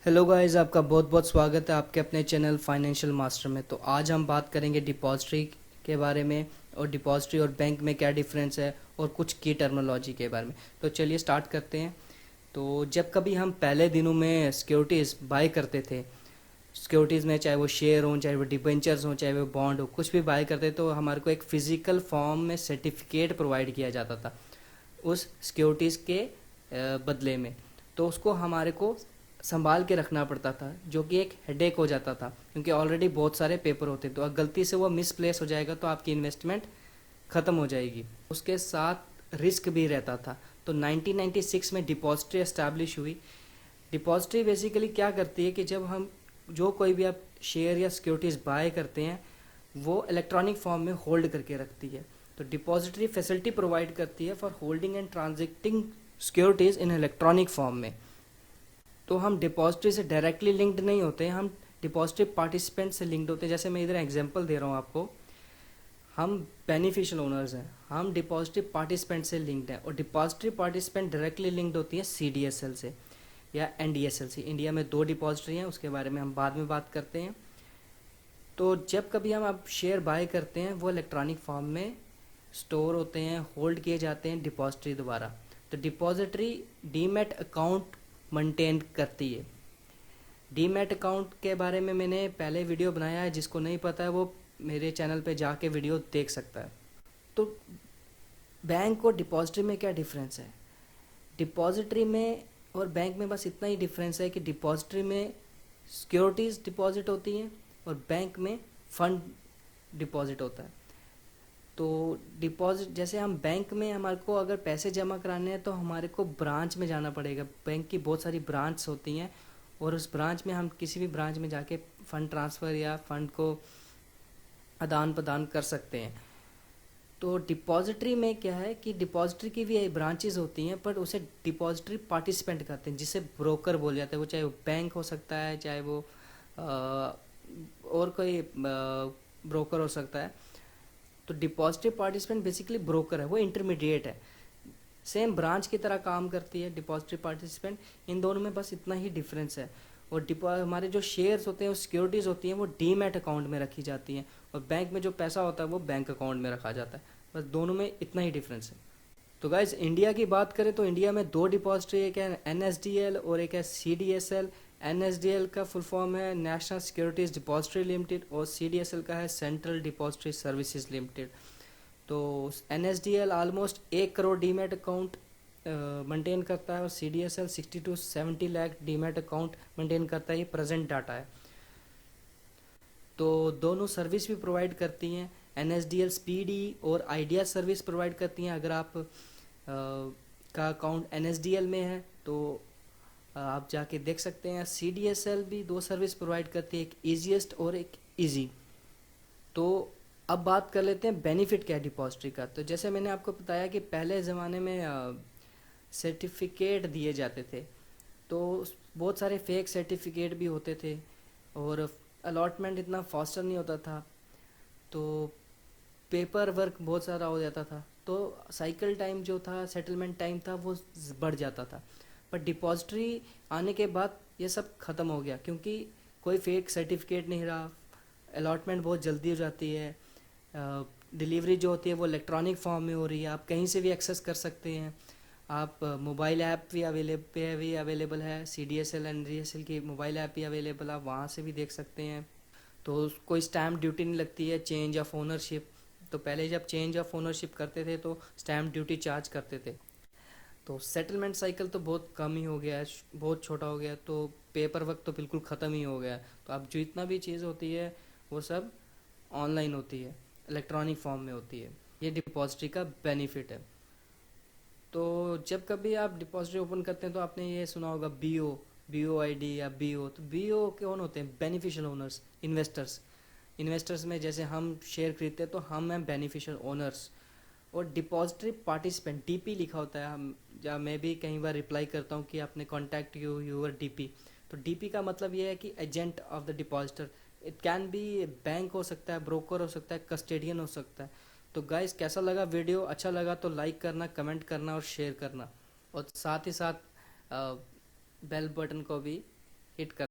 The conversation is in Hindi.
हेलो गाइस, आपका बहुत बहुत स्वागत है आपके अपने चैनल फाइनेंशियल मास्टर में। तो आज हम बात करेंगे डिपॉजिटरी के बारे में और डिपॉजिटरी और बैंक में क्या डिफरेंस है और कुछ की टर्मिनोलॉजी के बारे में। तो चलिए स्टार्ट करते हैं। तो जब कभी हम पहले दिनों में सिक्योरिटीज़ बाय करते थे, सिक्योरिटीज़ में चाहे वो शेयर हों, चाहे वो डिबेंचर्स हों, चाहे वो बॉन्ड हो, कुछ भी बाय करते तो हमारे को एक फ़िज़िकल फॉर्म में सर्टिफिकेट प्रोवाइड किया जाता था उस सिक्योरिटीज़ के बदले में। तो उसको हमारे को संभाल के रखना पड़ता था, जो कि एक हेडेक हो जाता था क्योंकि ऑलरेडी बहुत सारे पेपर होते। तो अगर गलती से वो मिसप्लेस हो जाएगा तो आपकी इन्वेस्टमेंट ख़त्म हो जाएगी। उसके साथ रिस्क भी रहता था। तो 1996 में डिपॉजिटरी एस्टैब्लिश हुई। डिपॉजिटरी बेसिकली क्या करती है कि जब हम जो कोई भी आप शेयर या सिक्योरिटीज़ बाय करते हैं वो इलेक्ट्रॉनिक फॉर्म में होल्ड करके रखती है। तो डिपॉजिटरी फैसिलिटी प्रोवाइड करती है for holding and transacting securities in electronic form में। तो हम डिपॉजिटरी से डायरेक्टली लिंक्ड नहीं होते हैं, हम डिपॉजिटरी पार्टिसिपेंट से लिंक्ड होते हैं। जैसे मैं इधर एग्जांपल दे रहा हूँ आपको, हम बेनिफिशियल ओनर्स हैं, हम डिपॉजिटरी पार्टिसिपेंट से लिंक्ड हैं। और डिपॉजिटरी पार्टिसिपेंट डायरेक्टली लिंक्ड होती है सीडीएसएल से या एनडीएसएल से। इंडिया में दो डिपॉजिटरी हैं, उसके बारे में हम बाद में बात करते हैं। तो जब कभी हम आप शेयर बाय करते हैं वो इलेक्ट्रॉनिक फॉर्म में स्टोर होते हैं, होल्ड किए जाते हैं डिपॉजिटरी द्वारा। तो डिपॉजिटरी डीमैट अकाउंट मेंटेन करती है। डीमैट अकाउंट के बारे में मैंने पहले वीडियो बनाया है, जिसको नहीं पता है वो मेरे चैनल पे जाके वीडियो देख सकता है। तो बैंक और डिपॉजिटरी में क्या डिफरेंस है? डिपॉजिटरी में और बैंक में बस इतना ही डिफरेंस है कि डिपॉजिटरी में सिक्योरिटीज़ डिपॉजिट होती हैं और बैंक में फंड डिपॉजिट होता है। तो डिपॉजिट जैसे हम बैंक में हमारे को अगर पैसे जमा कराने हैं तो हमारे को ब्रांच में जाना पड़ेगा। बैंक की बहुत सारी ब्रांच होती हैं और उस ब्रांच में हम किसी भी ब्रांच में जाके फ़ंड ट्रांसफ़र या फ़ंड को आदान प्रदान कर सकते हैं। तो डिपॉजिटरी में क्या है कि डिपॉजिटरी की भी ब्रांचेज होती हैं, पर उसे डिपॉजिटरी पार्टिसिपेंट करते हैं, जिसे ब्रोकर बोल जाते हैं। वो चाहे वो बैंक हो सकता है, चाहे वो और कोई ब्रोकर हो सकता है। तो डिपॉजिटरी पार्टिसिपेंट बेसिकली ब्रोकर है, वो इंटरमीडिएट है, सेम ब्रांच की तरह काम करती है डिपॉजिटरी पार्टिसिपेंट। इन दोनों में बस इतना ही डिफरेंस है। और हमारे जो शेयर्स होते हैं और सिक्योरिटीज़ होती हैं वो डीमैट अकाउंट में रखी जाती हैं और बैंक में जो पैसा होता है वो बैंक अकाउंट में रखा जाता है। बस दोनों में इतना ही डिफरेंस है। तो गाइज इंडिया की बात करें तो इंडिया में दो डिपॉजिटरी, एक है एनएसडीएल और एक है सीडीएसएल। एनएसडीएल का फुल फॉर्म है नेशनल सिक्योरिटीज़ डिपॉजिटरी लिमिटेड और सीडीएसएल का है सेंट्रल डिपॉजिटरी सर्विसेज लिमिटेड। तो NSDL almost 1 crore demat account maintain करता है और CDSL 60 to 70 lakh demat account maintain करता है। ये प्रेजेंट डाटा है। तो दोनों सर्विस भी प्रोवाइड करती हैं। एनएसडीएल स्पीडी और आइडिया सर्विस प्रोवाइड करती हैं। अगर आप का अकाउंट एनएसडीएल में है तो आप जाके देख सकते हैं। सीडीएसएल भी दो सर्विस प्रोवाइड करती है, एक ईजीएस्ट और एक इजी। तो अब बात कर लेते हैं बेनिफिट क्या है डिपॉजिटरी का। तो जैसे मैंने आपको बताया कि पहले ज़माने में सर्टिफिकेट दिए जाते थे, तो बहुत सारे फेक सर्टिफिकेट भी होते थे और अलॉटमेंट इतना फास्टर नहीं होता था। तो पेपर वर्क बहुत सारा हो जाता था, तो साइकिल टाइम जो था, सेटलमेंट टाइम था, वो बढ़ जाता था। पर डिपॉजिटरी आने के बाद ये सब ख़त्म हो गया क्योंकि कोई फेक सर्टिफिकेट नहीं रहा। अलॉटमेंट बहुत जल्दी हो जाती है। डिलीवरी जो होती है वो इलेक्ट्रॉनिक फॉर्म में हो रही है, आप कहीं से भी एक्सेस कर सकते हैं। आप मोबाइल ऐप भी अवेलेबल है, C D S L N D S L की मोबाइल ऐप भी अवेलेबल है, आप वहाँ से भी देख सकते हैं। तो कोई स्टैम्प ड्यूटी नहीं लगती है। चेंज ऑफ ओनरशिप, तो पहले जब चेंज ऑफ ओनरशिप करते थे तो स्टैम्प ड्यूटी चार्ज करते थे। तो सेटलमेंट साइकिल तो बहुत कम ही हो गया है, बहुत छोटा हो गया। तो पेपर वर्क तो बिल्कुल ख़त्म ही हो गया है। तो अब जो इतना भी चीज़ होती है वो सब ऑनलाइन होती है, इलेक्ट्रॉनिक फॉर्म में होती है। ये डिपॉजिटरी का बेनिफिट है। तो जब कभी आप डिपॉजिटरी ओपन करते हैं तो आपने ये सुना होगा बी ओ आई डी या बी ओ। तो बी ओ कौन होते हैं? Beneficial owners, investors. इन्वेस्टर्स में जैसे हम शेयर खरीदते हैं तो हम हैं बेनिफिशियल ओनर्स। और डिपॉजिटरी पार्टिसिपेंट, डीपी लिखा होता है। हम या मैं भी कई बार रिप्लाई करता हूँ कि आपने कॉन्टैक्ट यूर डीपी। तो डीपी का मतलब ये है कि agent of the depositor. It can be bank हो सकता है, ब्रोकर हो सकता है, कस्टेडियन हो सकता है। तो गाइस, कैसा लगा वीडियो? अच्छा लगा तो लाइक करना, कमेंट करना और शेयर करना, और साथ ही साथ बेल बटन को भी हिट कर